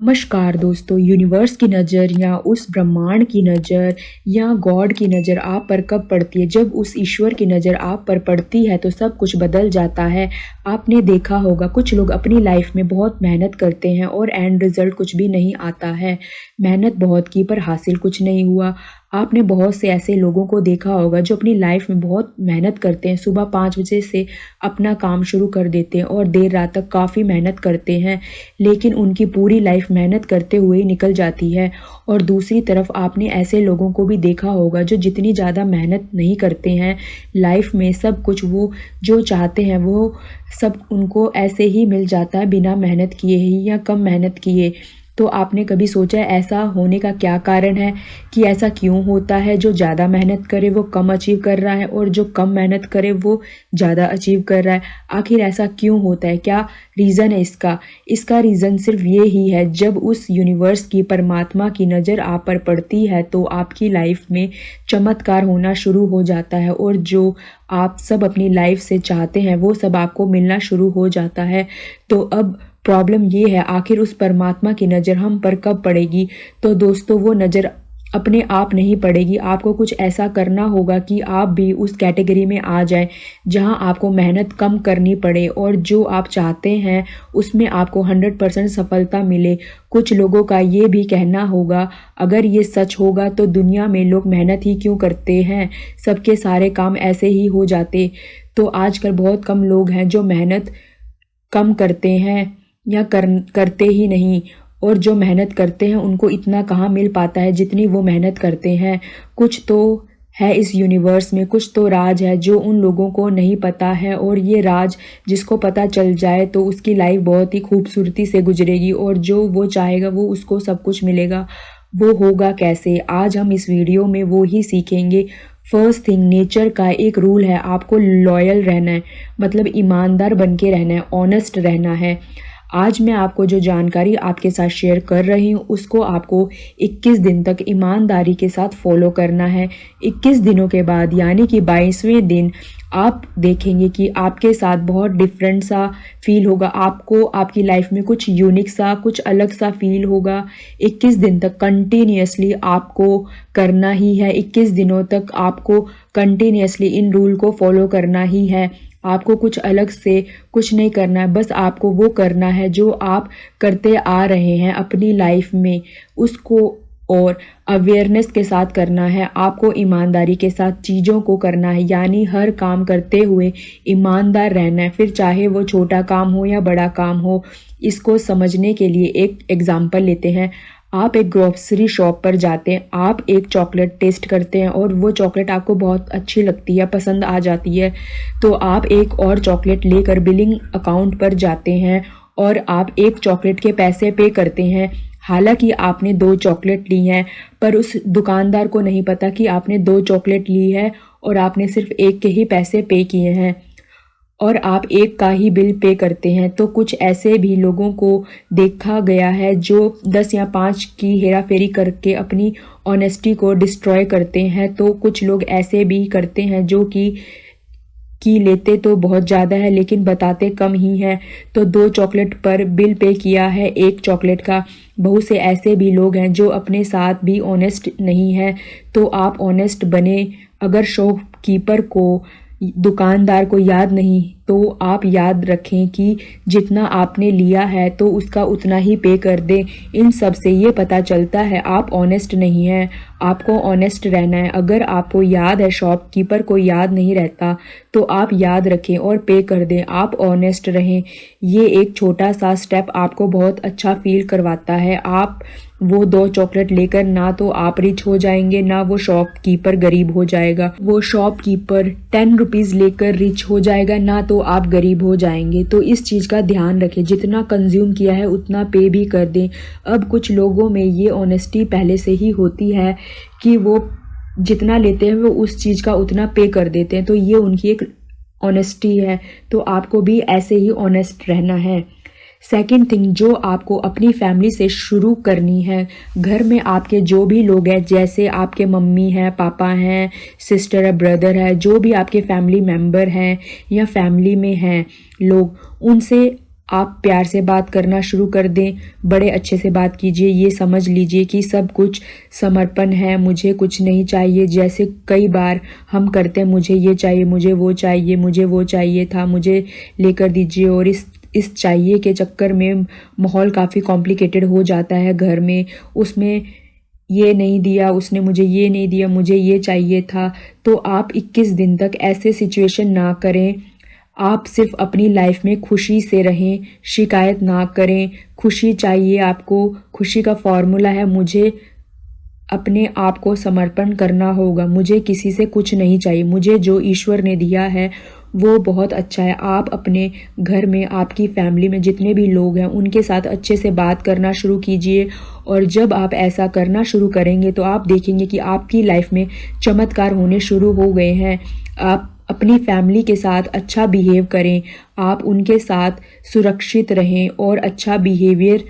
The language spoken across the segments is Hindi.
नमस्कार दोस्तों, यूनिवर्स की नज़र या उस ब्रह्मांड की नज़र या गॉड की नज़र आप पर कब पड़ती है? जब उस ईश्वर की नज़र आप पर पड़ती है तो सब कुछ बदल जाता है। आपने देखा होगा कुछ लोग अपनी लाइफ में बहुत मेहनत करते हैं और एंड रिज़ल्ट कुछ भी नहीं आता है। मेहनत बहुत की पर हासिल कुछ नहीं हुआ। आपने बहुत से ऐसे लोगों को देखा होगा जो अपनी लाइफ में बहुत मेहनत करते हैं, सुबह 5 बजे से अपना काम शुरू कर देते हैं और देर रात तक काफ़ी मेहनत करते हैं, लेकिन उनकी पूरी लाइफ मेहनत करते हुए ही निकल जाती है। और दूसरी तरफ आपने ऐसे लोगों को भी देखा होगा जो जितनी ज़्यादा मेहनत नहीं करते हैं लाइफ में, सब कुछ वो जो चाहते हैं वो सब उनको ऐसे ही मिल जाता है बिना मेहनत किए ही या कम मेहनत किए। तो आपने कभी सोचा है ऐसा होने का क्या कारण है, कि ऐसा क्यों होता है? जो ज़्यादा मेहनत करे वो कम अचीव कर रहा है और जो कम मेहनत करे वो ज़्यादा अचीव कर रहा है। आखिर ऐसा क्यों होता है? क्या रीज़न है इसका? इसका रीज़न सिर्फ ये ही है, जब उस यूनिवर्स की, परमात्मा की नज़र आप पर पड़ती है तो आपकी लाइफ में चमत्कार होना शुरू हो जाता है और जो आप सब अपनी लाइफ से चाहते हैं वो सब आपको मिलना शुरू हो जाता है। तो अब प्रॉब्लम ये है, आखिर उस परमात्मा की नज़र हम पर कब पड़ेगी? तो दोस्तों, वो नज़र अपने आप नहीं पड़ेगी। आपको कुछ ऐसा करना होगा कि आप भी उस कैटेगरी में आ जाएं जहां आपको मेहनत कम करनी पड़े और जो आप चाहते हैं उसमें आपको 100% सफलता मिले। कुछ लोगों का ये भी कहना होगा, अगर ये सच होगा तो दुनिया में लोग मेहनत ही क्यों करते हैं, सबके सारे काम ऐसे ही हो जाते। तो आजकल बहुत कम लोग हैं जो मेहनत कम करते हैं या करते ही नहीं, और जो मेहनत करते हैं उनको इतना कहाँ मिल पाता है जितनी वो मेहनत करते हैं। कुछ तो है इस यूनिवर्स में, कुछ तो राज है जो उन लोगों को नहीं पता है, और ये राज जिसको पता चल जाए तो उसकी लाइफ बहुत ही खूबसूरती से गुजरेगी और जो वो चाहेगा वो उसको सब कुछ मिलेगा। वो होगा कैसे? आज हम इस वीडियो में वो ही सीखेंगे। फर्स्ट थिंग, नेचर का एक रूल है, आपको लॉयल रहना है, मतलब ईमानदार बन के रहना है, ऑनेस्ट रहना है। आज मैं आपको जो जानकारी आपके साथ शेयर कर रही हूँ उसको आपको 21 दिन तक ईमानदारी के साथ फॉलो करना है। 21 दिनों के बाद यानी कि 22वें दिन आप देखेंगे कि आपके साथ बहुत डिफरेंट सा फील होगा। आपको आपकी लाइफ में कुछ यूनिक सा, कुछ अलग सा फील होगा। 21 दिन तक कंटिन्यूअसली आपको करना ही है। 21 दिनों तक आपको कंटिन्यूअसली इन रूल को फॉलो करना ही है। आपको कुछ अलग से कुछ नहीं करना है, बस आपको वो करना है जो आप करते आ रहे हैं अपनी लाइफ में, उसको और अवेयरनेस के साथ करना है। आपको ईमानदारी के साथ चीज़ों को करना है, यानी हर काम करते हुए ईमानदार रहना है, फिर चाहे वो छोटा काम हो या बड़ा काम हो। इसको समझने के लिए एक एग्जाम्पल लेते हैं। आप एक ग्रोसरी शॉप पर जाते हैं, आप एक चॉकलेट टेस्ट करते हैं और वो चॉकलेट आपको बहुत अच्छी लगती है, पसंद आ जाती है, तो आप एक और चॉकलेट लेकर बिलिंग अकाउंट पर जाते हैं और आप एक चॉकलेट के पैसे पे करते हैं। हालांकि आपने 2 चॉकलेट ली हैं, पर उस दुकानदार को नहीं पता कि आपने 2 चॉकलेट ली है और आपने सिर्फ एक के ही पैसे पे किए हैं और आप एक का ही बिल पे करते हैं। तो कुछ ऐसे भी लोगों को देखा गया है जो 10 या 5 की हेरा फेरी करके अपनी ऑनेस्टी को डिस्ट्रॉय करते हैं। तो कुछ लोग ऐसे भी करते हैं जो कि लेते तो बहुत ज़्यादा है लेकिन बताते कम ही है। तो 2 चॉकलेट पर बिल पे किया है एक चॉकलेट का। बहुत से ऐसे भी लोग हैं जो अपने साथ भी ऑनेस्ट नहीं है। तो आप ऑनेस्ट बने। अगर शॉपकीपर को, दुकानदार को याद नहीं तो आप याद रखें कि जितना आपने लिया है तो उसका उतना ही पे कर दें। इन सब से ये पता चलता है आप ऑनेस्ट नहीं हैं। आपको ऑनेस्ट रहना है। अगर आपको याद है, शॉपकीपर को याद नहीं रहता, तो आप याद रखें और पे कर दें। आप ऑनेस्ट रहें। ये एक छोटा सा स्टेप आपको बहुत अच्छा फील करवाता है। आप वो 2 चॉकलेट लेकर ना तो आप रिच हो जाएंगे, ना वो शॉपकीपर गरीब हो जाएगा। वो शॉपकीपर 10 रुपीज़ लेकर रिच हो जाएगा, ना तो आप गरीब हो जाएंगे। तो इस चीज़ का ध्यान रखें, जितना कंज्यूम किया है उतना पे भी कर दें। अब कुछ लोगों में ये ऑनेस्टी पहले से ही होती है कि वो जितना लेते हैं वो उस चीज़ का उतना पे कर देते हैं, तो ये उनकी एक ऑनेस्टी है। तो आपको भी ऐसे ही ऑनेस्ट रहना है। सेकंड थिंग जो आपको अपनी फैमिली से शुरू करनी है, घर में आपके जो भी लोग हैं, जैसे आपके मम्मी हैं, पापा हैं, सिस्टर है, ब्रदर है, जो भी आपके फैमिली मेम्बर हैं या फैमिली में हैं लोग, उनसे आप प्यार से बात करना शुरू कर दें, बड़े अच्छे से बात कीजिए। ये समझ लीजिए कि सब कुछ समर्पण है, मुझे कुछ नहीं चाहिए। जैसे कई बार हम करते हैं, मुझे ये चाहिए, मुझे वो चाहिए, मुझे वो चाहिए था, मुझे लेकर दीजिए। और इस चाहिए के चक्कर में माहौल काफ़ी कॉम्प्लिकेटेड हो जाता है घर में। उसमें ये नहीं दिया उसने, मुझे ये नहीं दिया, मुझे ये चाहिए था। तो आप 21 दिन तक ऐसे सिचुएशन ना करें। आप सिर्फ अपनी लाइफ में खुशी से रहें, शिकायत ना करें। खुशी चाहिए आपको, खुशी का फॉर्मूला है मुझे अपने आप को समर्पण करना होगा। मुझे किसी से कुछ नहीं चाहिए, मुझे जो ईश्वर ने दिया है वो बहुत अच्छा है। आप अपने घर में, आपकी फैमिली में जितने भी लोग हैं उनके साथ अच्छे से बात करना शुरू कीजिए। और जब आप ऐसा करना शुरू करेंगे तो आप देखेंगे कि आपकी लाइफ में चमत्कार होने शुरू हो गए हैं। आप अपनी फैमिली के साथ अच्छा बिहेव करें, आप उनके साथ सुरक्षित रहें और अच्छा बिहेवियर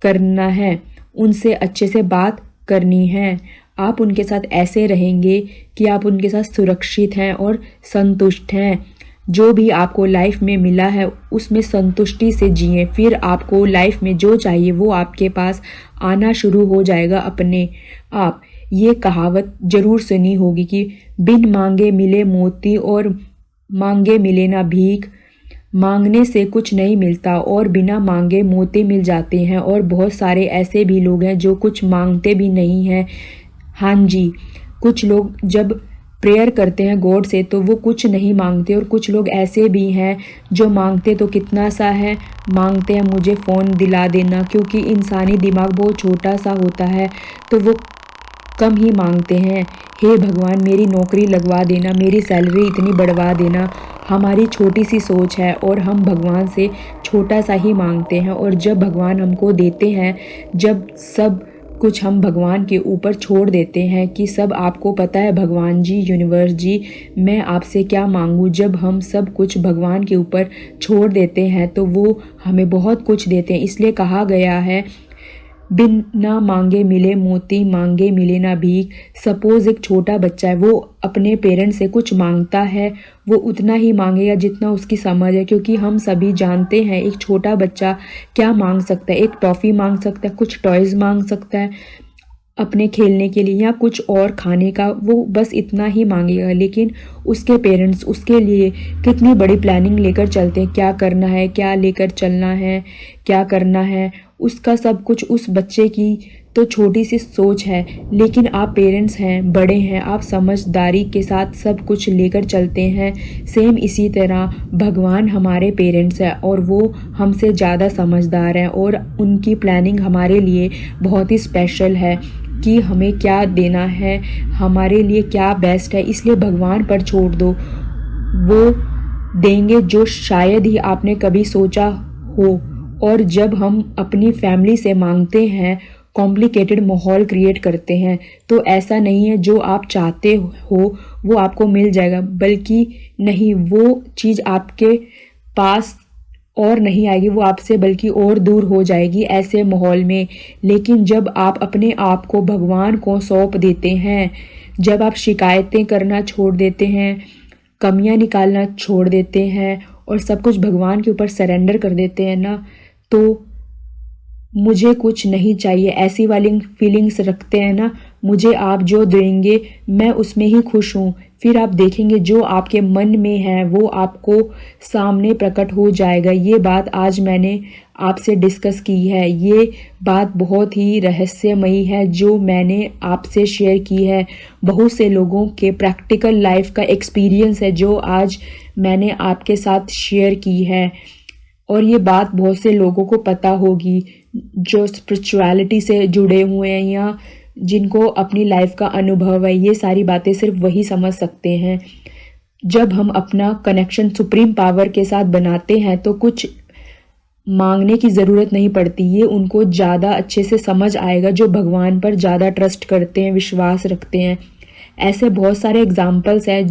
करना है, उनसे अच्छे से बात करनी है। आप उनके साथ ऐसे रहेंगे कि आप उनके साथ सुरक्षित हैं और संतुष्ट हैं। जो भी आपको लाइफ में मिला है उसमें संतुष्टि से जिएं, फिर आपको लाइफ में जो चाहिए वो आपके पास आना शुरू हो जाएगा अपने आप। ये कहावत जरूर सुनी होगी कि बिन मांगे मिले मोती और मांगे मिले ना भीख। मांगने से कुछ नहीं मिलता और बिना मांगे मोती मिल जाते हैं। और बहुत सारे ऐसे भी लोग हैं जो कुछ मांगते भी नहीं हैं। हाँ जी, कुछ लोग जब प्रेयर करते हैं गॉड से तो वो कुछ नहीं मांगते। और कुछ लोग ऐसे भी हैं जो मांगते तो कितना सा है, मांगते हैं मुझे फ़ोन दिला देना, क्योंकि इंसानी दिमाग बहुत छोटा सा होता है तो वो कम ही मांगते हैं। हे भगवान मेरी नौकरी लगवा देना, मेरी सैलरी इतनी बढ़वा देना। हमारी छोटी सी सोच है और हम भगवान से छोटा सा ही मांगते हैं। और जब भगवान हमको देते हैं, जब सब कुछ हम भगवान के ऊपर छोड़ देते हैं कि सब आपको पता है भगवान जी, यूनिवर्स जी, मैं आपसे क्या मांगूं। जब हम सब कुछ भगवान के ऊपर छोड़ देते हैं तो वो हमें बहुत कुछ देते हैं। इसलिए कहा गया है बिना मांगे मिले मोती, मांगे मिले ना भीख। सपोज एक छोटा बच्चा है, वो अपने पेरेंट्स से कुछ मांगता है, वो उतना ही मांगेगा जितना उसकी समझ है। क्योंकि हम सभी जानते हैं एक छोटा बच्चा क्या मांग सकता है। एक टॉफ़ी मांग सकता है, कुछ टॉयज़ मांग सकता है अपने खेलने के लिए या कुछ और खाने का, वो बस इतना ही मांगेगा। लेकिन उसके पेरेंट्स उसके लिए कितनी बड़ी प्लानिंग लेकर चलते हैं, क्या करना है, क्या लेकर चलना है, क्या करना है, उसका सब कुछ उस बच्चे की तो छोटी सी सोच है। लेकिन आप पेरेंट्स हैं, बड़े हैं, आप समझदारी के साथ सब कुछ लेकर चलते हैं। सेम इसी तरह भगवान हमारे पेरेंट्स हैं और वो हमसे ज़्यादा समझदार हैं और उनकी प्लानिंग हमारे लिए बहुत ही स्पेशल है कि हमें क्या देना है, हमारे लिए क्या बेस्ट है। इसलिए भगवान पर छोड़ दो, वो देंगे जो शायद ही आपने कभी सोचा हो। और जब हम अपनी फैमिली से मांगते हैं, कॉम्प्लिकेटेड माहौल क्रिएट करते हैं, तो ऐसा नहीं है जो आप चाहते हो वो आपको मिल जाएगा, बल्कि नहीं, वो चीज़ आपके पास और नहीं आएगी, वो आपसे बल्कि और दूर हो जाएगी ऐसे माहौल में। लेकिन जब आप अपने आप को भगवान को सौंप देते हैं, जब आप शिकायतें करना छोड़ देते हैं, कमियां निकालना छोड़ देते हैं और सब कुछ भगवान के ऊपर सरेंडर कर देते हैं ना, तो मुझे कुछ नहीं चाहिए ऐसी वाली फीलिंग्स रखते हैं ना, मुझे आप जो देंगे मैं उसमें ही खुश हूँ। फिर आप देखेंगे जो आपके मन में है वो आपको सामने प्रकट हो जाएगा। ये बात आज मैंने आपसे डिस्कस की है, ये बात बहुत ही रहस्यमयी है जो मैंने आपसे शेयर की है। बहुत से लोगों के प्रैक्टिकल लाइफ का एक्सपीरियंस है जो आज मैंने आपके साथ शेयर की है। और ये बात बहुत से लोगों को पता होगी जो स्पिरिचुअलिटी से जुड़े हुए हैं या जिनको अपनी लाइफ का अनुभव है। ये सारी बातें सिर्फ वही समझ सकते हैं। जब हम अपना कनेक्शन सुप्रीम पावर के साथ बनाते हैं तो कुछ मांगने की ज़रूरत नहीं पड़ती। ये उनको ज़्यादा अच्छे से समझ आएगा जो भगवान पर ज़्यादा ट्रस्ट करते हैं, विश्वास रखते हैं। ऐसे बहुत सारे एग्जाम्पल्स हैं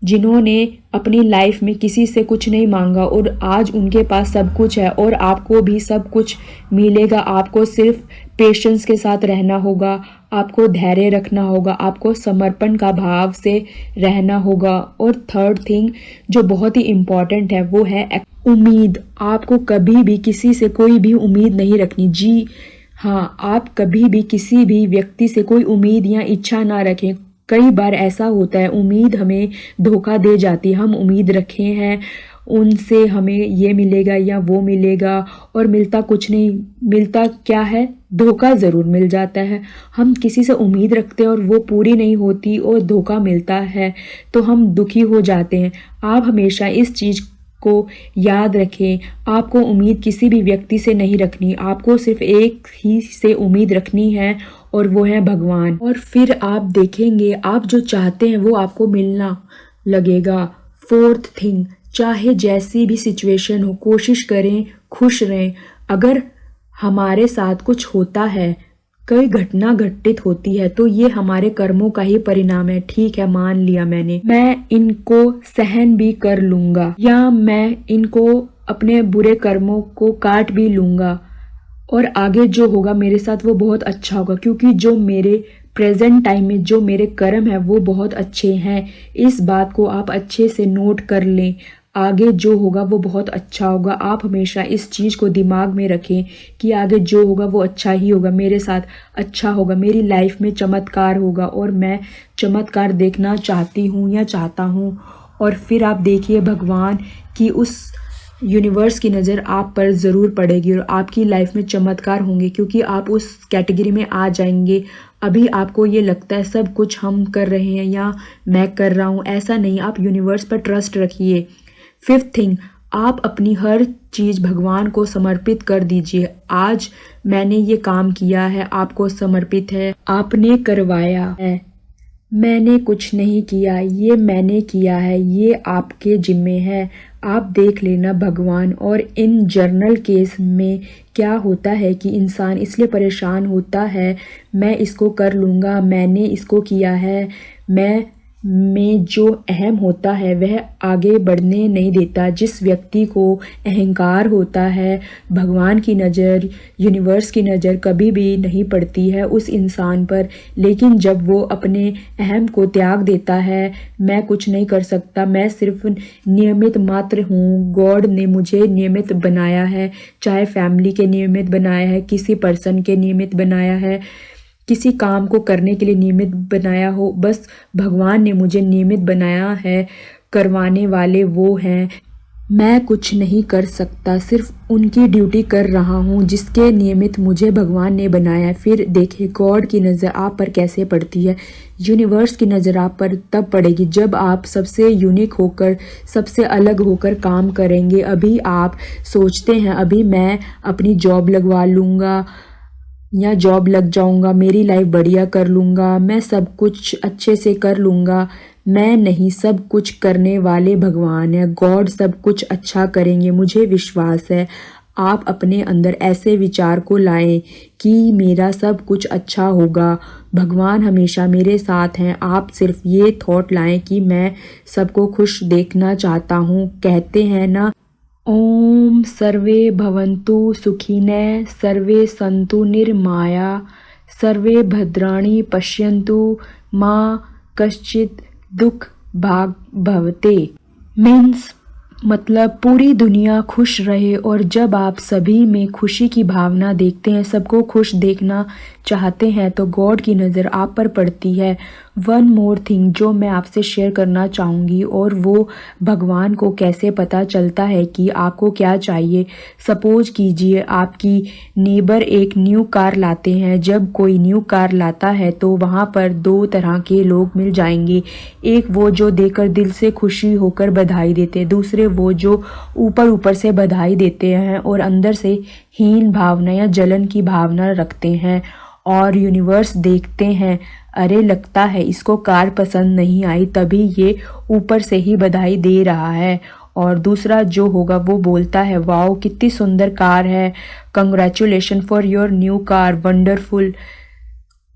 जिन्होंने अपनी लाइफ में किसी से कुछ नहीं मांगा और आज उनके पास सब कुछ है। और आपको भी सब कुछ मिलेगा, आपको सिर्फ पेशेंस के साथ रहना होगा, आपको धैर्य रखना होगा, आपको समर्पण का भाव से रहना होगा। और थर्ड थिंग जो बहुत ही इम्पॉर्टेंट है वो है उम्मीद। आपको कभी भी किसी से कोई भी उम्मीद नहीं रखनी। जी हाँ, आप कभी भी किसी भी व्यक्ति से कोई उम्मीद या इच्छा ना रखें। कई बार ऐसा होता है उम्मीद हमें धोखा दे जाती है। हम उम्मीद रखे हैं उनसे हमें ये मिलेगा या वो मिलेगा और मिलता कुछ नहीं। मिलता क्या है, धोखा ज़रूर मिल जाता है। हम किसी से उम्मीद रखते हैं और वो पूरी नहीं होती और धोखा मिलता है तो हम दुखी हो जाते हैं। आप हमेशा इस चीज़ को याद रखें, आपको उम्मीद किसी भी व्यक्ति से नहीं रखनी। आपको सिर्फ एक ही से उम्मीद रखनी है और वो है भगवान। और फिर आप देखेंगे आप जो चाहते हैं वो आपको मिलना लगेगा। फोर्थ थिंग, चाहे जैसी भी सिचुएशन हो कोशिश करें खुश रहें। अगर हमारे साथ कुछ होता है, कई घटना घटित होती है तो ये हमारे कर्मों का ही परिणाम है। ठीक है, मान लिया मैंने, मैं इनको सहन भी कर लूंगा या मैं इनको अपने बुरे कर्मों को काट भी लूंगा और आगे जो होगा मेरे साथ वो बहुत अच्छा होगा, क्योंकि जो मेरे प्रेजेंट टाइम में जो मेरे कर्म है वो बहुत अच्छे हैं। इस बात को आप अच्छे से नोट कर लें, आगे जो होगा वो बहुत अच्छा होगा। आप हमेशा इस चीज़ को दिमाग में रखें कि आगे जो होगा वो अच्छा ही होगा, मेरे साथ अच्छा होगा, मेरी लाइफ में चमत्कार होगा और मैं चमत्कार देखना चाहती हूँ या चाहता हूँ। और फिर आप देखिए भगवान की उस यूनिवर्स की नज़र आप पर ज़रूर पड़ेगी और आपकी लाइफ में चमत्कार होंगे, क्योंकि आप उस कैटेगरी में आ जाएंगे। अभी आपको ये लगता है सब कुछ हम कर रहे हैं या मैं कर रहा हूँ, ऐसा नहीं। आप यूनिवर्स पर ट्रस्ट रखिए। फिफ्थ थिंग, आप अपनी हर चीज़ भगवान को समर्पित कर दीजिए। आज मैंने ये काम किया है, आपको समर्पित है, आपने करवाया है, मैंने कुछ नहीं किया, ये मैंने किया है, ये आपके जिम्मे है, आप देख लेना भगवान। और इन जर्नल केस में क्या होता है कि इंसान इसलिए परेशान होता है, मैं इसको कर लूँगा, मैंने इसको किया है, मैं में जो अहम होता है वह आगे बढ़ने नहीं देता। जिस व्यक्ति को अहंकार होता है, भगवान की नज़र, यूनिवर्स की नज़र कभी भी नहीं पड़ती है उस इंसान पर। लेकिन जब वो अपने अहम को त्याग देता है, मैं कुछ नहीं कर सकता, मैं सिर्फ नियमित मात्र हूँ, गॉड ने मुझे नियमित बनाया है, चाहे फैमिली के नियमित बनाया है, किसी पर्सन के नियमित बनाया है, किसी काम को करने के लिए नियमित बनाया हो, बस भगवान ने मुझे नियमित बनाया है, करवाने वाले वो हैं। मैं कुछ नहीं कर सकता, सिर्फ उनकी ड्यूटी कर रहा हूँ जिसके नियमित मुझे भगवान ने बनाया है। फिर देखिए गॉड की नज़र आप पर कैसे पड़ती है। यूनिवर्स की नज़र आप पर तब पड़ेगी जब आप सबसे यूनिक होकर, सबसे अलग होकर काम करेंगे। अभी आप सोचते हैं अभी मैं अपनी जॉब लगवा लूँगा या जॉब लग जाऊंगा, मेरी लाइफ बढ़िया कर लूँगा, मैं सब कुछ अच्छे से कर लूँगा। मैं नहीं, सब कुछ करने वाले भगवान है, गॉड सब कुछ अच्छा करेंगे, मुझे विश्वास है। आप अपने अंदर ऐसे विचार को लाएं कि मेरा सब कुछ अच्छा होगा, भगवान हमेशा मेरे साथ हैं। आप सिर्फ ये थॉट लाएं कि मैं सबको खुश देखना चाहता हूँ। कहते हैं ना, ओम सर्वे भवन्तु सुखिनः, सर्वे सन्तु निर्माया, सर्वे भद्राणि पश्यन्तु, माँ कश्चित दुख भाग भवते। मीन्स मतलब पूरी दुनिया खुश रहे। और जब आप सभी में खुशी की भावना देखते हैं, सबको खुश देखना चाहते हैं, तो गॉड की नज़र आप पर पड़ती है। वन मोर थिंग जो मैं आपसे शेयर करना चाहूँगी, और वो भगवान को कैसे पता चलता है कि आपको क्या चाहिए। सपोज कीजिए आपकी नेबर एक न्यू कार लाते हैं। जब कोई न्यू कार लाता है तो वहाँ पर दो तरह के लोग मिल जाएंगे। एक वो जो देकर दिल से खुशी होकर बधाई देते हैं, दूसरे वो जो ऊपर ऊपर से बधाई देते हैं और अंदर से हीन भावना या जलन की भावना रखते हैं। और यूनिवर्स देखते हैं, अरे लगता है इसको कार पसंद नहीं आई, तभी ये ऊपर से ही बधाई दे रहा है। और दूसरा जो होगा वो बोलता है, वाओ कितनी सुंदर कार है, congratulation for your new car, wonderful.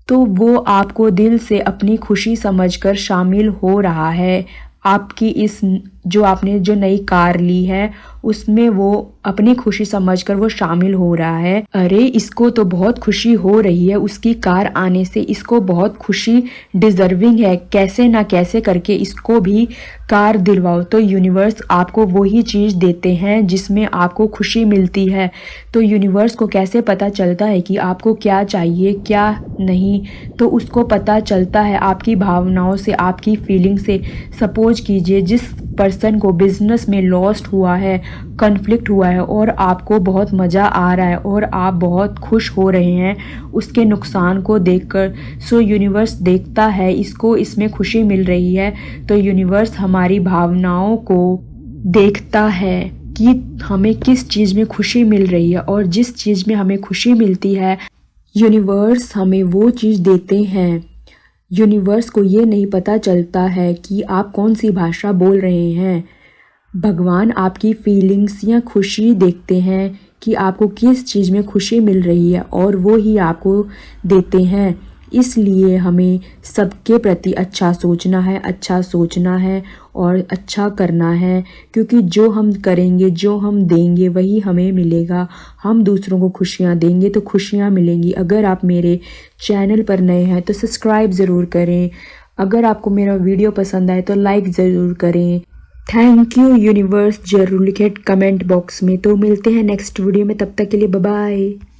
तो वो आपको दिल से अपनी खुशी समझकर शामिल हो रहा है। आपकी इस जो आपने जो नई कार ली है उसमें वो अपनी खुशी समझकर वो शामिल हो रहा है। अरे इसको तो बहुत खुशी हो रही है उसकी कार आने से, इसको बहुत खुशी डिजर्विंग है, कैसे ना कैसे करके इसको भी कार दिलवाओ। तो यूनिवर्स आपको वही चीज़ देते हैं जिसमें आपको खुशी मिलती है। तो यूनिवर्स को कैसे पता चलता है कि आपको क्या चाहिए क्या नहीं, तो उसको पता चलता है आपकी भावनाओं से, आपकी फीलिंग से। सपोज कीजिए जिस पर्सन को बिजनेस में लॉस्ट हुआ है, कन्फ्लिक्ट हुआ है और आपको बहुत मज़ा आ रहा है और आप बहुत खुश हो रहे हैं उसके नुकसान को देखकर। सो यूनिवर्स देखता है इसको इसमें खुशी मिल रही है, तो यूनिवर्स हमारी भावनाओं को देखता है कि हमें किस चीज़ में खुशी मिल रही है, और जिस चीज़ में हमें खुशी मिलती है यूनिवर्स हमें वो चीज़ देते हैं। यूनिवर्स को ये नहीं पता चलता है कि आप कौन सी भाषा बोल रहे हैं। भगवान आपकी फीलिंग्स या खुशी देखते हैं कि आपको किस चीज़ में खुशी मिल रही है और वो ही आपको देते हैं। इसलिए हमें सबके प्रति अच्छा सोचना है और अच्छा करना है, क्योंकि जो हम करेंगे जो हम देंगे वही हमें मिलेगा। हम दूसरों को खुशियाँ देंगे तो खुशियाँ मिलेंगी। अगर आप मेरे चैनल पर नए हैं तो सब्सक्राइब ज़रूर करें। अगर आपको मेरा वीडियो पसंद आए तो लाइक ज़रूर करें। थैंक यू यूनिवर्स, जरूर लिखें कमेंट बॉक्स में। तो मिलते हैं नेक्स्ट वीडियो में, तब तक के लिए बाय बाय।